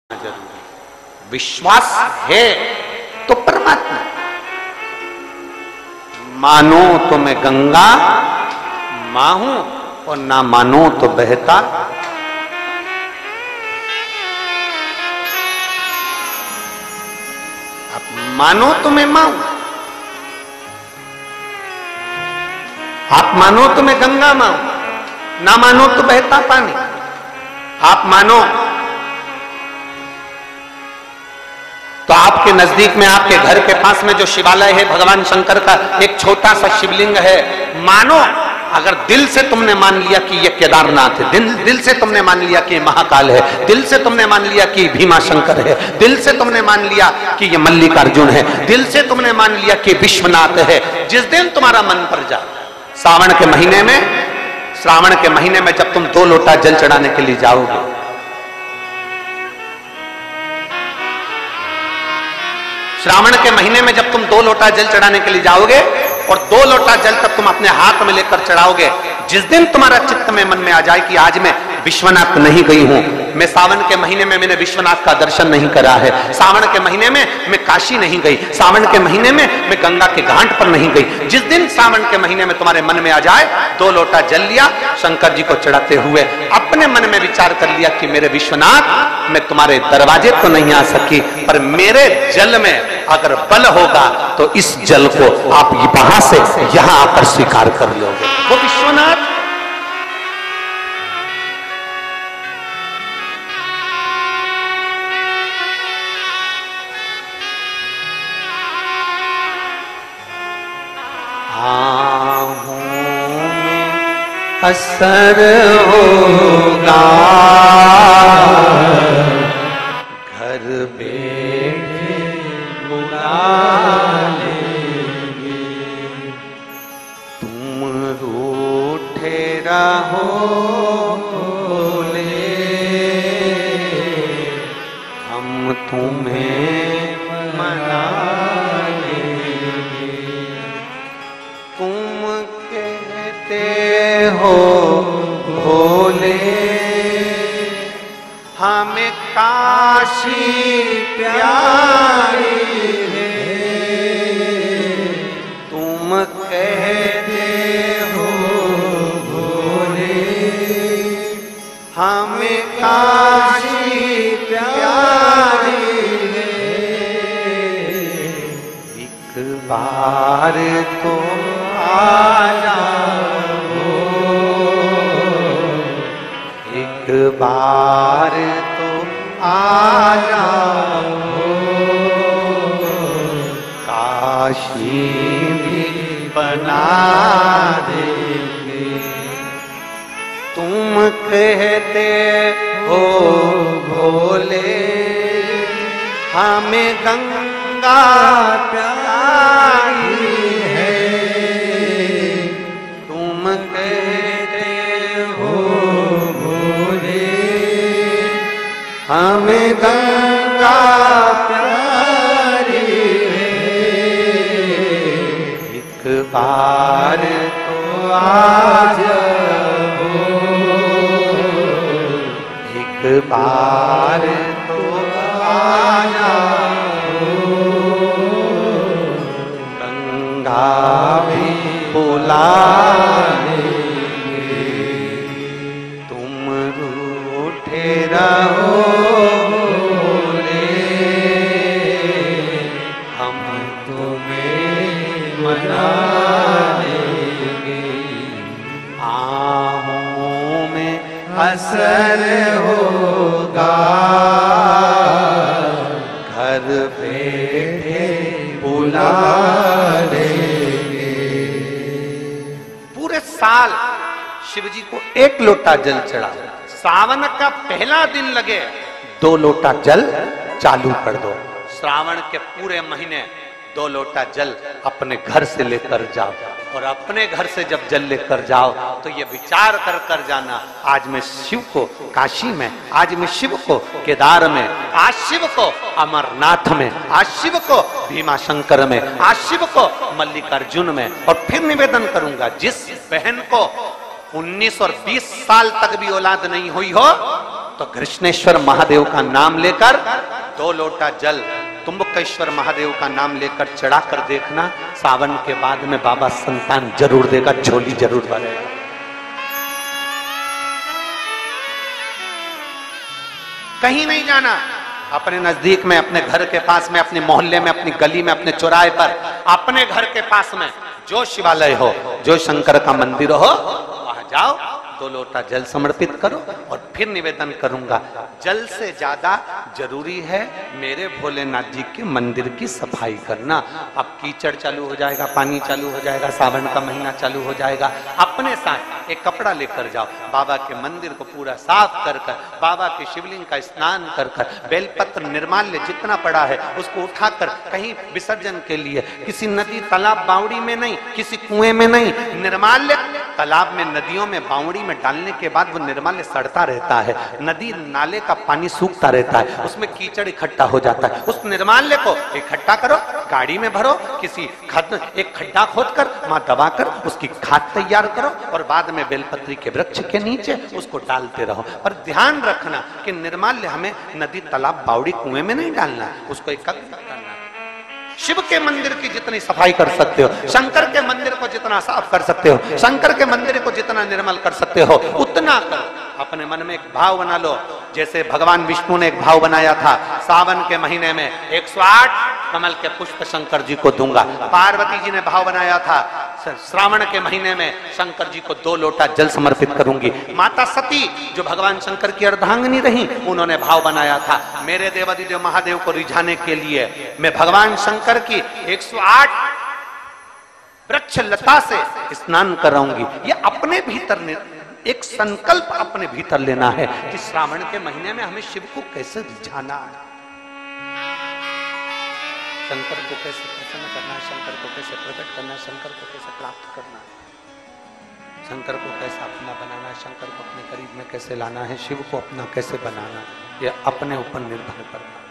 जरूरी। विश्वास है तो परमात्मा, मानो तो मैं गंगा मां हूं और ना मानो तो बहता। आप मानो तो मैं मां हूं, आप मानो तो मैं गंगा मां हूं, ना मानो तो बहता पानी। आप मानो तो आपके नजदीक में, आपके घर के पास में जो शिवालय है भगवान शंकर का, एक छोटा सा शिवलिंग है। मानो अगर दिल से तुमने मान लिया कि ये केदारनाथ है, दिल से तुमने मान लिया कि ये महाकाल है, दिल से तुमने मान लिया कि भीमा शंकर है, दिल से तुमने मान लिया कि ये मल्लिकार्जुन है, दिल से तुमने मान लिया कि विश्वनाथ है। जिस दिन तुम्हारा मन पर जाए, श्रावण के महीने में जब तुम 2 लोटा जल चढ़ाने के लिए जाओगे, श्रावण के महीने में जब तुम 2 लोटा जल चढ़ाने के लिए जाओगे और 2 लोटा जल तब तुम अपने हाथ में लेकर चढ़ाओगे, जिस दिन तुम्हारा चित्त में मन में आ जाए कि आज मैं विश्वनाथ नहीं गई हूं, मैं सावन के महीने में मैंने विश्वनाथ का दर्शन नहीं करा है, सावन के महीने में मैं काशी नहीं गई, सावन के महीने में मैं गंगा के घाट पर नहीं गई, जिस दिन सावन के महीने में तुम्हारे मन में आ जाए, 2 लोटा जल लिया, शंकर जी को चढ़ाते हुए अपने मन में विचार कर लिया कि मेरे विश्वनाथ, मैं तुम्हारे दरवाजे तो नहीं आ सकी, पर मेरे जल में अगर बल होगा तो इस जल को आप वहां से यहां आकर स्वीकार कर लोगे। वो विश्वनाथ असर होगा, घर बैठे बुला लेंगे, तुम रूठे रहो बोले, हम तुम्हें मना लेंगे, तुम कहते हो भोले हमें काशी प्यारी है, तुम कहते हो भोले हमें काशी प्यारी है, एक बार तो आ जाओ, एक बार तो आ जाओ, काशी भी बना देंगे, तुम कहते हो भोले हमें गंगा प्यारी है, तुम कहते हो भोले हमें गंगा प्यारी है, एक बार तो आ जाओ, एक बार तो आ जाओ, गंगा भी बुला लेंगे, तुम रूठे रहो बोले, हम तुम्हें मना लेंगे, आहों में असर होगा, घर बैठे बुला लेंगे। पूरे साल शिव जी को 1 लोटा जल चढ़ा, सावन का पहला दिन लगे 2 लोटा जल चालू कर दो, श्रावण के पूरे महीने 2 लोटा जल अपने घर से लेकर जाओ, और अपने घर से जब जल लेकर जाओ तो ये विचार कर कर जाना, आज मैं शिव को काशी में, आज मैं शिव को केदार में, आज शिव को अमरनाथ में, आज शिव को भीमा शंकर में, आज शिव को मल्लिकार्जुन में। और फिर निवेदन करूंगा, जिस बहन को 19 और 20 साल तक भी औलाद नहीं हुई हो, तो कृष्णेश्वर महादेव का नाम लेकर 2 लोटा जल तुम्बकेश्वर महादेव का नाम लेकर चढ़ा कर देखना, सावन के बाद में बाबा संतान जरूर देगा, झोली जरूर भरेगा। कहीं नहीं जाना, अपने नजदीक में, अपने घर के पास में, अपने मोहल्ले में, अपनी गली में, अपने चौराहे पर, अपने घर के पास में जो शिवालय हो, जो शंकर का मंदिर हो, वहां जाओ, 2 लोटा जल समर्पित करो और फिर निवेदन करूंगा, जल से ज्यादा जरूरी है मेरे भोलेनाथ जी के मंदिर की सफाई करना। अब कीचड़ चालू हो जाएगा, पानी चालू हो जाएगा, सावन का महीना चालू हो जाएगा, अपने साथ एक कपड़ा लेकर जाओ, बाबा के मंदिर को पूरा साफ कर कर, बाबा के शिवलिंग का स्नान कर कर, बेलपत्र निर्माल्य जितना पड़ा है उसको उठाकर कहीं विसर्जन के लिए, किसी नदी तालाब बावड़ी में नहीं, किसी कुएं में नहीं, निर्माल्य तालाब में, नदियों में, बावड़ी में डालने के बाद वो निर्माल्य सड़ता रहता है, नदी नाले का पानी सूखता रहता है, उसमें कीचड़ इकट्ठा हो जाता है। उस निर्माल्य को इकट्ठा करो, गाड़ी में भरो, किसी एक खड्डा खोदकर वहां दबाकर उसकी खाद तैयार करो और बाद में बेलपत्री के वृक्ष के नीचे उसको डालते रहो। पर ध्यान रखना कि निर्माल्य हमें नदी तालाब बावड़ी कुएं में नहीं डालना, उसको एकत्रित करना। शिव के मंदिर की जितनी सफाई कर सकते हो, शंकर के मंदिर को जितना साफ कर सकते हो, शंकर के मंदिर को जितना निर्मल कर सकते हो, उतना करो। अपने मन में एक भाव बना लो, जैसे भगवान विष्णु ने एक भाव बनाया था, सावन के महीने में 108 कमल के पुष्प शंकर जी को दूंगा। पार्वती जी ने भाव बनाया था, श्रावण के महीने में शंकर जी को 2 लोटा जल समर्पित करूंगी। माता सती जो भगवान शंकर की अर्धांगिनी रही, उन्होंने भाव बनाया था, मेरे देवादिदेव महादेव को रिझाने के लिए मैं भगवान शंकर की 108 वृक्ष लता से स्नान कराऊंगी। ये अपने भीतर एक संकल्प अपने भीतर लेना है कि श्रावण के महीने में हमें शिव को कैसे रिझाना है, शंकर को कैसे प्रसन्न करना है, शंकर को कैसे प्रकट करना है, शंकर को कैसे प्राप्त करना है, शंकर को कैसे अपना बनाना है, शंकर को अपने करीब में कैसे लाना है, शिव को अपना कैसे बनाना है, यह अपने ऊपर निर्भर करना है।